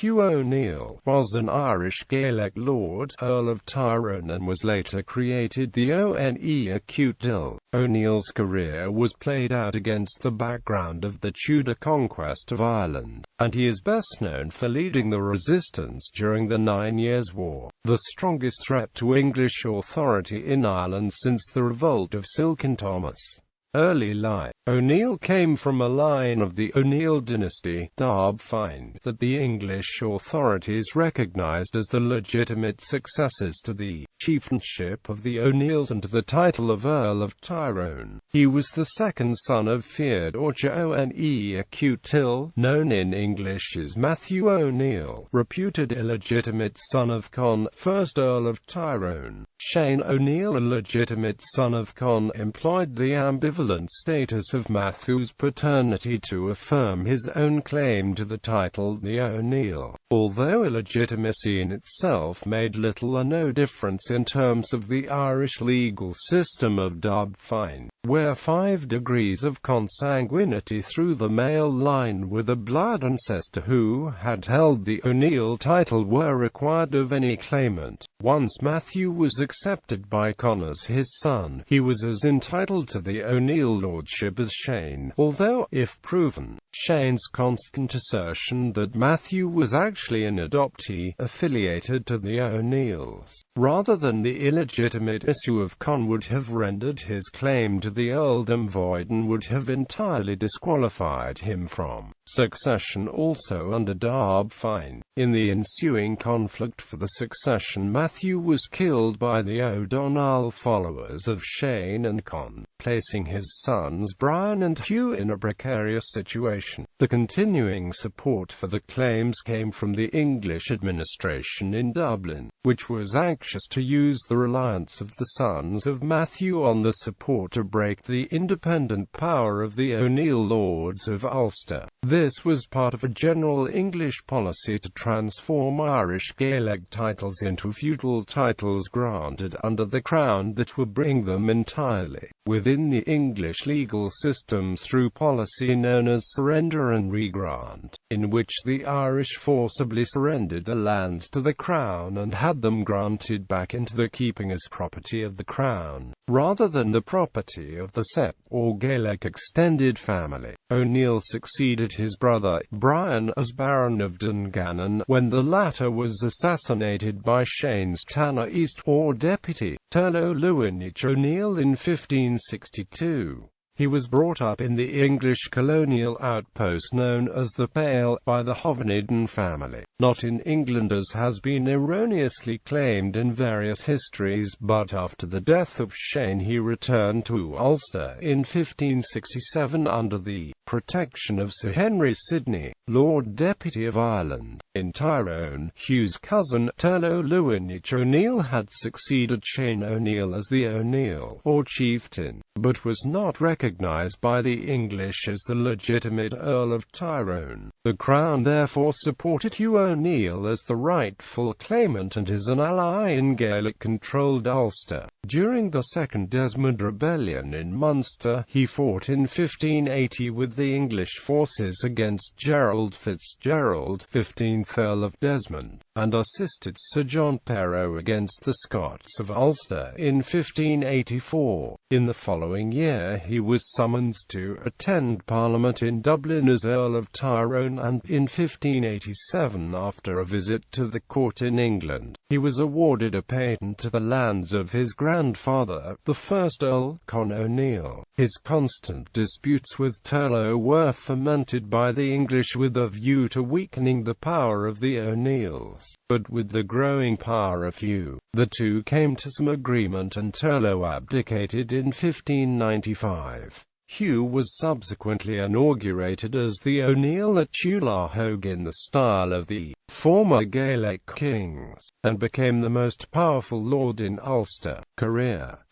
Hugh O'Neill was an Irish Gaelic lord, Earl of Tyrone, and was later created the Ó Néill. O'Neill's career was played out against the background of the Tudor conquest of Ireland, and he is best known for leading the resistance during the 9 Years' War, the strongest threat to English authority in Ireland since the revolt of Silken Thomas. Early life. O'Neill came from a line of the O'Neill dynasty, that the English authorities recognized as the legitimate successors to the chieftainship of the O'Neills and to the title of Earl of Tyrone. He was the second son of Feodorcha Ó Néill, known in English as Matthew O'Neill, reputed illegitimate son of Con, first Earl of Tyrone. Shane O'Neill, a legitimate son of Con, employed the ambivalent status of Matthew's paternity to affirm his own claim to the title the O'Neill, although illegitimacy in itself made little or no difference in terms of the Irish legal system of Dubh Fine, where 5 degrees of consanguinity through the male line with a blood ancestor who had held the O'Neill title were required of any claimant. Once Matthew was accepted by Con as his son, he was as entitled to the O'Neill lordship as Shane, although, if proven, Shane's constant assertion that Matthew was actually an adoptee, affiliated to the O'Neills, rather than the illegitimate issue of Con, would have rendered his claim to the earldom void and would have entirely disqualified him from succession also under Dubh Fine. In the ensuing conflict for the succession, Matthew was killed by the O'Donnell followers of Shane and Con, placing his sons Brian and Hugh in a precarious situation. The continuing support for the claims came from the English administration in Dublin, which was anxious to use the reliance of the sons of Matthew on the support to break the independent power of the O'Neill lords of Ulster. This was part of a general English policy to transform Irish Gaelic titles into feudal titles granted under the Crown that would bring them entirely within the English legal system through policy known as surrender and regrant, in which the Irish forcibly surrendered the lands to the Crown and had them granted back into the keeping as property of the Crown, rather than the property of the Sept, or Gaelic extended family. O'Neill succeeded his brother, Brian, as Baron of Dungannon, when the latter was assassinated by Shane's Tanna East, or deputy, Turlough O'Neill in 1562. He was brought up in the English colonial outpost known as the Pale, by the Hovnidden family, not in England as has been erroneously claimed in various histories, but after the death of Shane he returned to Ulster in 1567 under the protection of Sir Henry Sidney, Lord Deputy of Ireland. In Tyrone, Hugh's cousin, Turlough O'Neill had succeeded Shane O'Neill as the O'Neill, or chieftain, but was not recognized by the English as the legitimate Earl of Tyrone. The Crown therefore supported Hugh O'Neill as the rightful claimant and as an ally in Gaelic-controlled Ulster. During the Second Desmond Rebellion in Munster, he fought in 1580 with the English forces against Gerald Fitzgerald, 15th Earl of Desmond, and assisted Sir John Perrot against the Scots of Ulster in 1584. In the following year he was summoned to attend Parliament in Dublin as Earl of Tyrone, and in 1587, after a visit to the court in England, he was awarded a patent to the lands of his grandfather, the first Earl, Con O'Neill. His constant disputes with Turlough were fomented by the English with a view to weakening the power of the O'Neills, but with the growing power of Hugh, the two came to some agreement and Turlough abdicated in 1595. Hugh was subsequently inaugurated as the O'Neill at Tullahoge in the style of the former Gaelic kings, and became the most powerful lord in Ulster.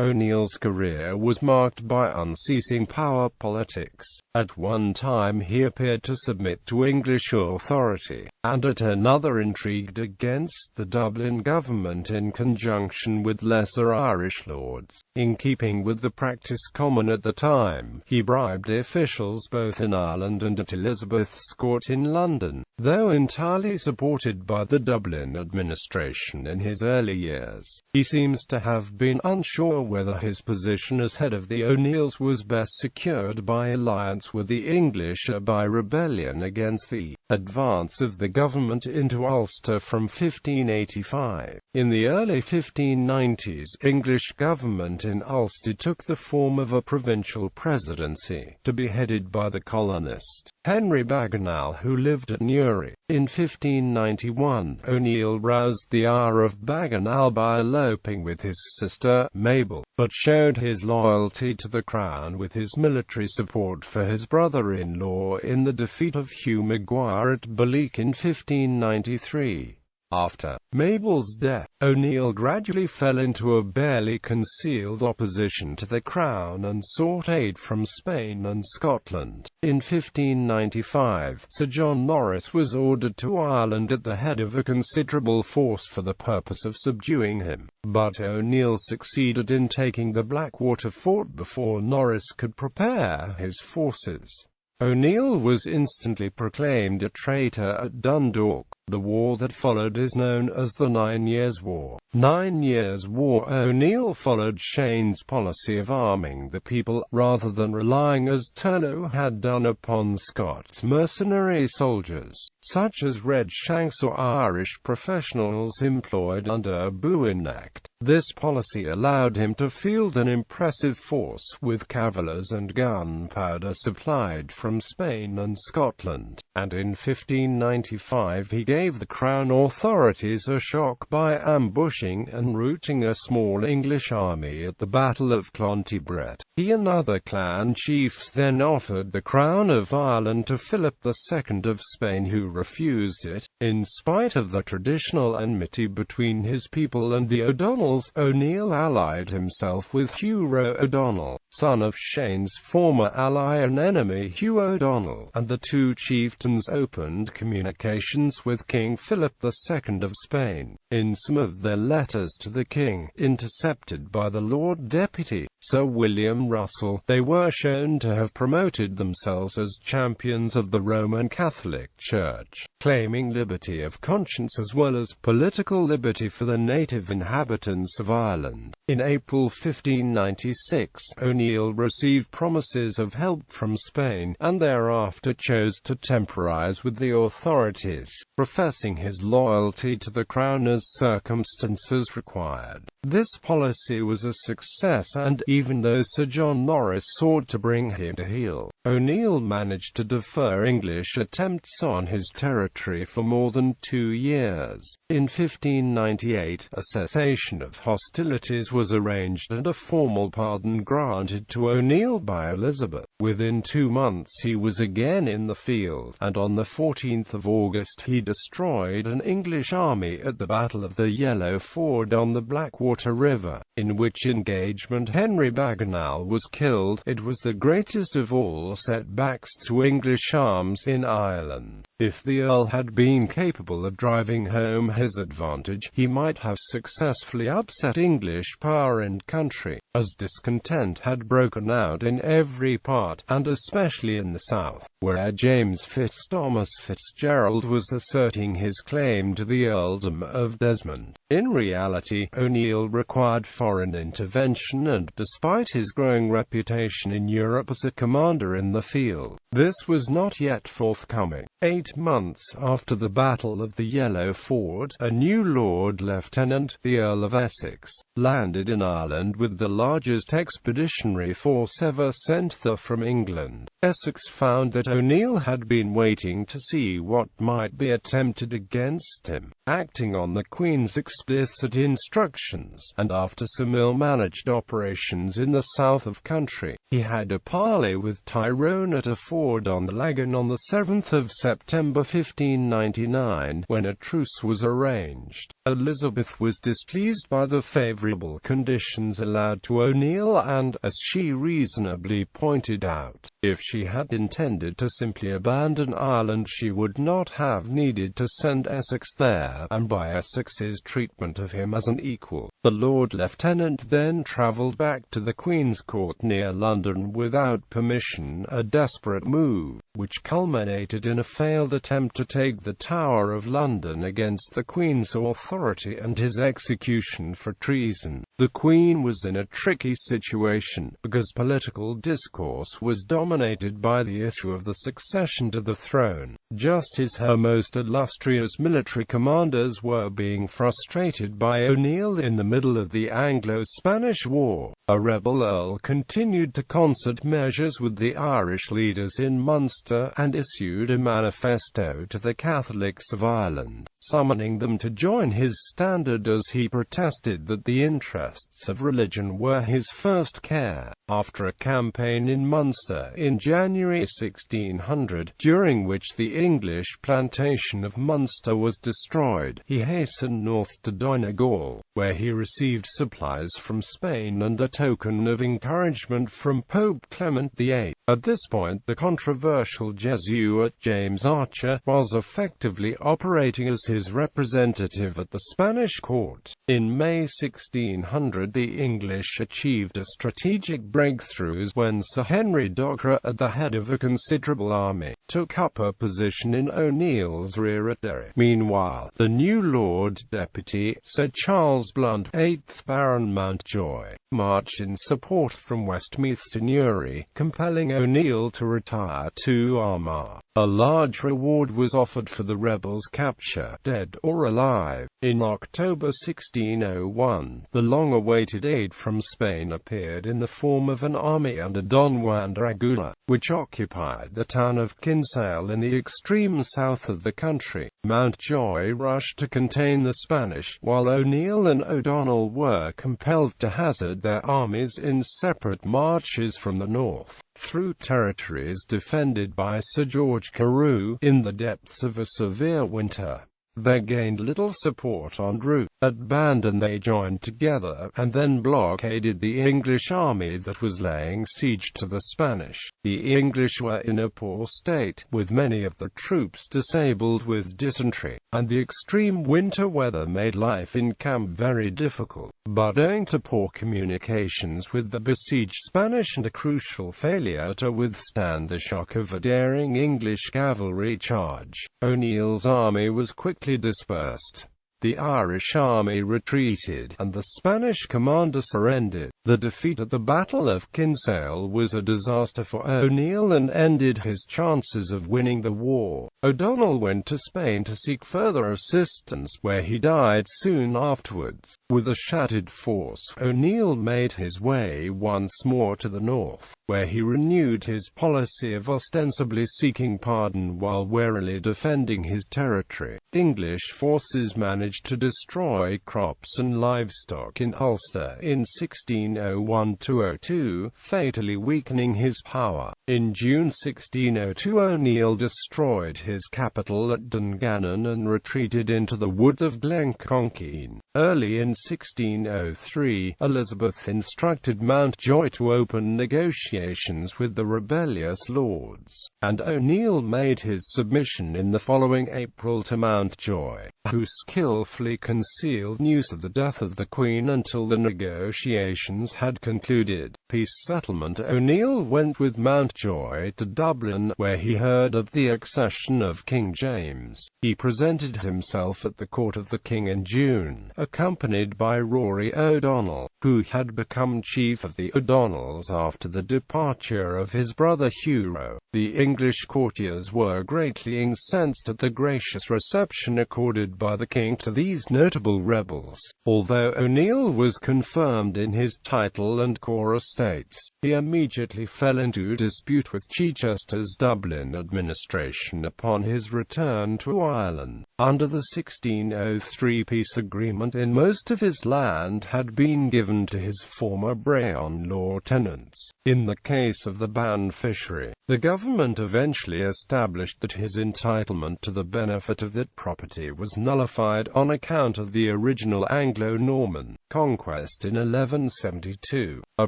O'Neill's career was marked by unceasing power politics. At one time he appeared to submit to English authority, and at another intrigued against the Dublin government in conjunction with lesser Irish lords. In keeping with the practice common at the time, he bribed officials both in Ireland and at Elizabeth's court in London. Though entirely supported by the Dublin administration in his early years, he seems to have been unsure whether his position as head of the O'Neills was best secured by alliance with the English or by rebellion against the advance of the government into Ulster from 1585. In the early 1590s, English government in Ulster took the form of a provincial presidency, to be headed by the colonist Henry Bagenal, who lived at Newry. In 1591, O'Neill roused the ire of Bagenal by eloping with his sister, Mabel, but showed his loyalty to the crown with his military support for his brother-in-law in the defeat of Hugh Maguire at Ballick in 1593. After Mabel's death, O'Neill gradually fell into a barely concealed opposition to the crown and sought aid from Spain and Scotland. In 1595, Sir John Norris was ordered to Ireland at the head of a considerable force for the purpose of subduing him, but O'Neill succeeded in taking the Blackwater fort before Norris could prepare his forces. O'Neill was instantly proclaimed a traitor at Dundalk. The war that followed is known as the 9 Years' War. 9 Years' War. O'Neill followed Shane's policy of arming the people, rather than relying as Turno had done upon Scots mercenary soldiers, such as Red Shanks or Irish professionals employed under Buinacht. This policy allowed him to field an impressive force with cavaliers and gunpowder supplied from Spain and Scotland, and in 1595 he gave the Crown authorities a shock by ambushing and routing a small English army at the Battle of Clontibret. He and other clan chiefs then offered the Crown of Ireland to Philip II of Spain, who refused it. In spite of the traditional enmity between his people and the O'Donnells, O'Neill allied himself with Hugh O'Donnell, son of Shane's former ally and enemy Hugh O'Donnell, and the two chieftains opened communications with King Philip II of Spain. In some of their letters to the king, intercepted by the Lord Deputy, Sir William Russell, they were shown to have promoted themselves as champions of the Roman Catholic Church, claiming liberty of conscience as well as political liberty for the native inhabitants of Ireland. In April 1596, O'Neill received promises of help from Spain, and thereafter chose to temporize with the authorities, professing his loyalty to the crown as circumstances required. This policy was a success, and, even though Sir John Norris sought to bring him to heel, O'Neill managed to defer English attempts on his territory for more than 2 years. In 1598, a cessation of hostilities was arranged and a formal pardon granted to O'Neill by Elizabeth. Within 2 months he was again in the field, and on the 14th of August he destroyed an English army at the Battle of the Yellow Ford on the Blackwater River, in which engagement Henry Bagenal was killed. It was the greatest of all setbacks to English arms in Ireland. If the Earl had been capable of driving home his advantage, he might have successfully upset English power and country, as discontent had broken out in every part, and especially in the south, where James Thomas Fitzgerald was asserting his claim to the earldom of Desmond. In reality, O'Neill required foreign intervention, and despite his growing reputation in Europe as a commander in the field, this was not yet forthcoming. 8 months after the Battle of the Yellow Ford, a new Lord Lieutenant, the Earl of Essex, landed in Ireland with the largest expeditionary force ever sent thither from England. Essex found that O'Neill had been waiting to see what might be attempted against him, Acting on the Queen's explicit instructions, and after some ill-managed operations in the south of country, he had a parley with Tyrone at a ford on the Lagan on the 7th of September 1599, when a truce was arranged. Elizabeth was displeased by the favourable conditions allowed to O'Neill and, as she reasonably pointed out, if she had intended to simply abandon Ireland she would not have needed to send Essex there, and by Essex's treatment of him as an equal. The Lord Lieutenant then travelled back to the Queen's Court near London without permission, a desperate move, which culminated in a failed attempt to take the Tower of London against the Queen's authority and his execution for treason. The Queen was in a tricky situation, because political discourse was dominated by the issue of the succession to the throne, just as her most illustrious military commanders were being frustrated by O'Neill in the middle of the Anglo-Spanish War. A rebel earl continued to concert measures with the Irish leaders in Munster, and issued a manifesto to the Catholics of Ireland, summoning them to join his standard as he protested that the interests of religion were his first care. After a campaign in Munster in January 1600, during which the English plantation of Munster was destroyed, he hastened north to Donegal, where he received supplies from Spain and a token of encouragement from Pope Clement VIII. At this point, the controversial Jesuit James Archer was effectively operating as his representative at the Spanish court. In May 1600, the English achieved a strategic breakthrough when Sir Henry Docre, at the head of a considerable army, took up a position in O'Neill's rear at Derry. Meanwhile, the new Lord Deputy, Sir Charles Blount, 8th Baron Mountjoy, marched in support from Westmeath to Newry, compelling O'Neill to retire to Armagh. A large reward was offered for the rebels' capture, dead or alive. In October 1601, the long-awaited aid from Spain appeared in the form of an army under Don Juan de Ragula, which occupied the town of Kinsale in the extreme south of the country. Mountjoy rushed to contain the Spanish, while O'Neill and O'Donnell were compelled to hazard their armies in separate marches from the north, through territories defended by Sir George Carew, in the depths of a severe winter. They gained little support en route. At Bandon they joined together, and then blockaded the English army that was laying siege to the Spanish. The English were in a poor state, with many of the troops disabled with dysentery, and the extreme winter weather made life in camp very difficult. But owing to poor communications with the besieged Spanish and a crucial failure to withstand the shock of a daring English cavalry charge, O'Neill's army was quickly dispersed. The Irish army retreated, and the Spanish commander surrendered. The defeat at the Battle of Kinsale was a disaster for O'Neill and ended his chances of winning the war. O'Donnell went to Spain to seek further assistance, where he died soon afterwards. With a shattered force, O'Neill made his way once more to the north, where he renewed his policy of ostensibly seeking pardon while warily defending his territory. English forces managed to destroy crops and livestock in Ulster in 1601–02, fatally weakening his power. In June 1602, O'Neill destroyed his capital at Dungannon and retreated into the woods of Glenconquine. Early in 1603, Elizabeth instructed Mountjoy to open negotiations with the rebellious lords, and O'Neill made his submission in the following April to Mountjoy, who skillfully concealed news of the death of the Queen until the negotiations had concluded. Peace settlement. O'Neill went with Mountjoy to Dublin, where he heard of the accession of King James. He presented himself at the court of the king in June, accompanied by Rory O'Donnell, who had become chief of the O'Donnells after the departure of his brother Hugh. The English courtiers were greatly incensed at the gracious reception accorded by the king to these notable rebels. Although O'Neill was confirmed in his title and chorused states. He immediately fell into dispute with Chichester's Dublin administration upon his return to Ireland. Under the 1603 peace agreement, most of his land had been given to his former Brehon law tenants. In the case of the Bann fishery, the government eventually established that his entitlement to the benefit of that property was nullified on account of the original Anglo-Norman conquest in 1172, a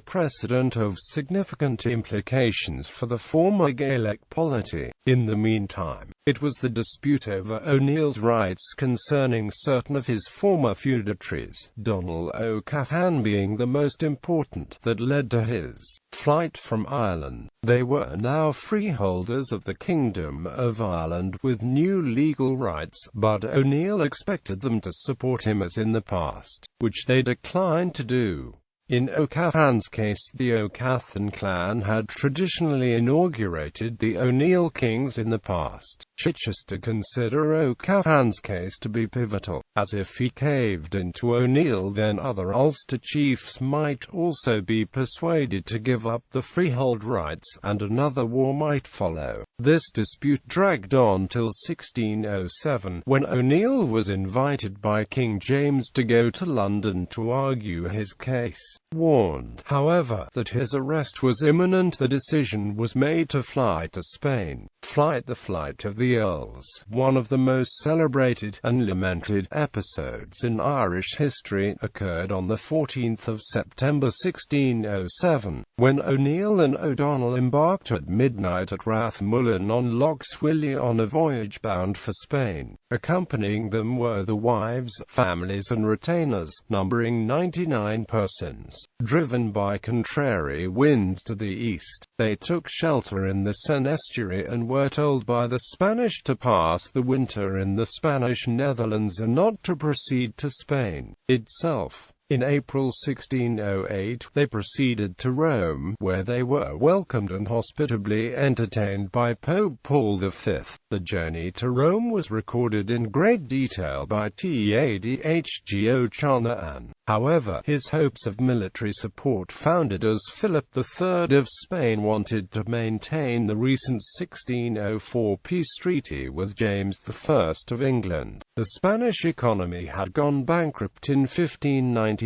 precedent of significant implications for the former Gaelic polity. In the meantime, it was the dispute over O'Neill's rights concerning certain of his former feudatories, Donald O'Callaghan being the most important, that led to his flight from Ireland. They were now freeholders of the Kingdom of Ireland with new legal rights, but O'Neill expected them to support him as in the past, which they declined to do. In O'Callaghan's case, the O'Callaghan clan had traditionally inaugurated the O'Neill kings in the past. Chichester considered O'Callaghan's case to be pivotal, as if he caved into O'Neill, then other Ulster chiefs might also be persuaded to give up the freehold rights, and another war might follow. This dispute dragged on till 1607, when O'Neill was invited by King James to go to London to argue his case. Warned, however, that his arrest was imminent, the decision was made to fly to Spain. The Flight of the Earls, one of the most celebrated and lamented episodes in Irish history, occurred on the 14th of September 1607, when O'Neill and O'Donnell embarked at midnight at Rathmullen on Lough Swilly on a voyage bound for Spain. Accompanying them were the wives, families and retainers, numbering 99 persons. Driven by contrary winds to the east, they took shelter in the Seine estuary and were told by the Spanish to pass the winter in the Spanish Netherlands and not to proceed to Spain itself. In April 1608, they proceeded to Rome, where they were welcomed and hospitably entertained by Pope Paul V. The journey to Rome was recorded in great detail by Tadhg O'Callaghan. However, his hopes of military support founded as Philip III of Spain wanted to maintain the recent 1604 peace treaty with James I of England. The Spanish economy had gone bankrupt in 1596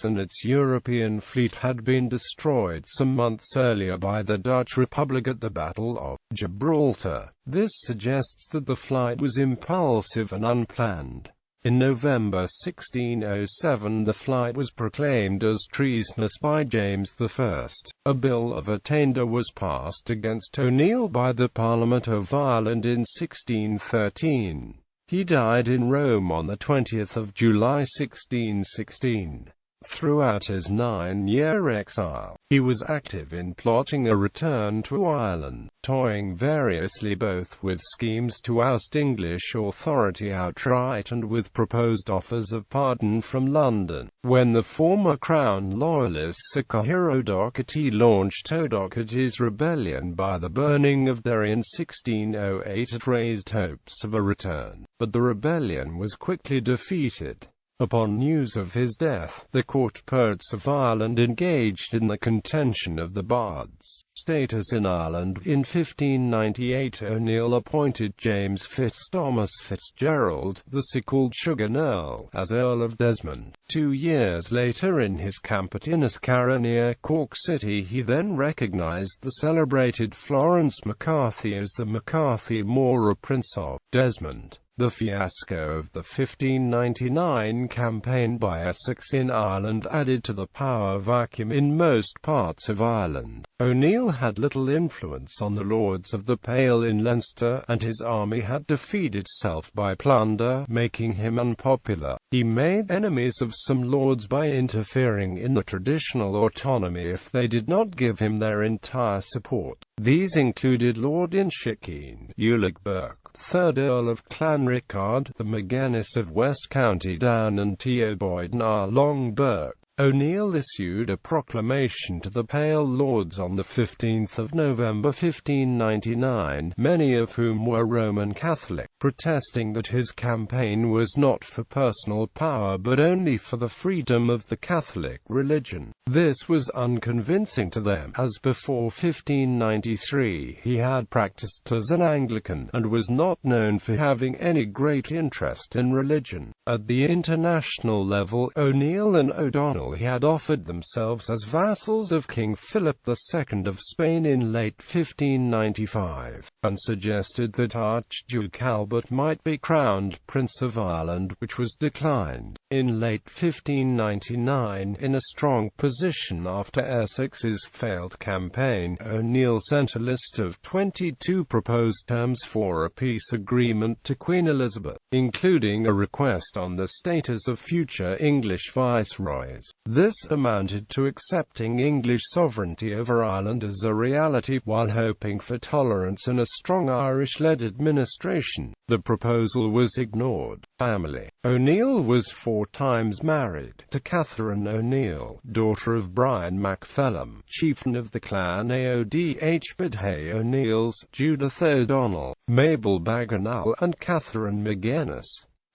and its European fleet had been destroyed some months earlier by the Dutch Republic at the Battle of Gibraltar. This suggests that the flight was impulsive and unplanned. In November 1607 the flight was proclaimed as treasonous by James I. A bill of attainder was passed against O'Neill by the Parliament of Ireland in 1613. He died in Rome on the 20th of July 1616. Throughout his 9-year exile, he was active in plotting a return to Ireland, toying variously both with schemes to oust English authority outright and with proposed offers of pardon from London. When the former Crown loyalist Sakahiro Doherty launched O'Doherty's rebellion by the burning of Derry in 1608, it raised hopes of a return, but the rebellion was quickly defeated. Upon news of his death, the court poets of Ireland engaged in the contention of the bards' status in Ireland. In 1598 O'Neill appointed James Thomas Fitzgerald, the so-called Sugar Earl, as Earl of Desmond. 2 years later, in his camp at Inniscarra near Cork City, he then recognised the celebrated Florence McCarthy as the McCarthy Mora Prince of Desmond. The fiasco of the 1599 campaign by Essex in Ireland added to the power vacuum in most parts of Ireland. O'Neill had little influence on the Lords of the Pale in Leinster, and his army had defeated itself by plunder, making him unpopular. He made enemies of some lords by interfering in the traditional autonomy if they did not give him their entire support. These included Lord Inchiquin, Ulick Burke, 3rd Earl of Clanricarde, the Magennis of West County Down and T.O. Boyd and R. Long Burke. O'Neill issued a proclamation to the Pale Lords on the 15th of November 1599, many of whom were Roman Catholic, protesting that his campaign was not for personal power but only for the freedom of the Catholic religion. This was unconvincing to them, as before 1593 he had practiced as an Anglican, and was not known for having any great interest in religion. At the international level, O'Neill and O'Donnell had offered themselves as vassals of King Philip II of Spain in late 1595, and suggested that Archduke Albert might be crowned Prince of Ireland, which was declined. In late 1599, in a strong position after Essex's failed campaign, O'Neill sent a list of 22 proposed terms for a peace agreement to Queen Elizabeth, including a request on the status of future English viceroys. This amounted to accepting English sovereignty over Ireland as a reality, while hoping for tolerance and a strong Irish-led administration. The proposal was ignored. Family. O'Neill was 4 times married to Catherine O'Neill, daughter of Brian MacPhellum, chieftain of the clan Aodh Bedhay O'Neills, Judith O'Donnell, Mabel Bagenal, and Catherine McGuinness.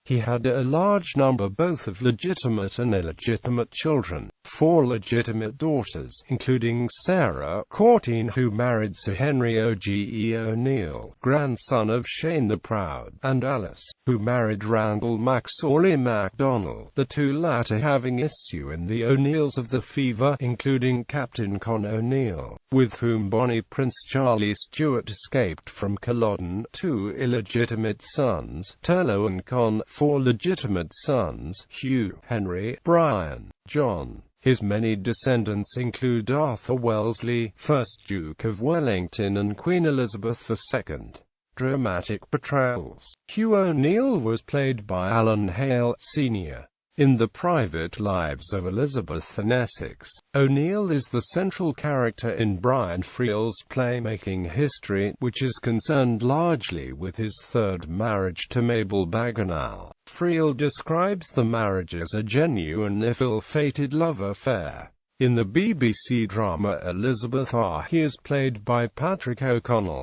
He had a large number both of legitimate and illegitimate children, 4 legitimate daughters, including Sarah Courtine, who married Sir Henry Oge O'Neill, grandson of Shane the Proud, and Alice, who married Randall MacSorley MacDonnell, the 2 latter having issue in the O'Neills of the Fever, including Captain Con O'Neill, with whom Bonnie Prince Charlie Stuart escaped from Culloden. 2 illegitimate sons, Turlo and Con. 4 legitimate sons, Hugh, Henry, Brian, John. His many descendants include Arthur Wellesley, 1st Duke of Wellington, and Queen Elizabeth II. Dramatic portrayals. Hugh O'Neill was played by Alan Hale, Sr. In the private lives of Elizabeth and Essex, O'Neill is the central character in Brian Friel's playmaking history, which is concerned largely with his 3rd marriage to Mabel Bagenal. Friel describes the marriage as a genuine if ill-fated love affair. In the BBC drama Elizabeth R, he is played by Patrick O'Connell.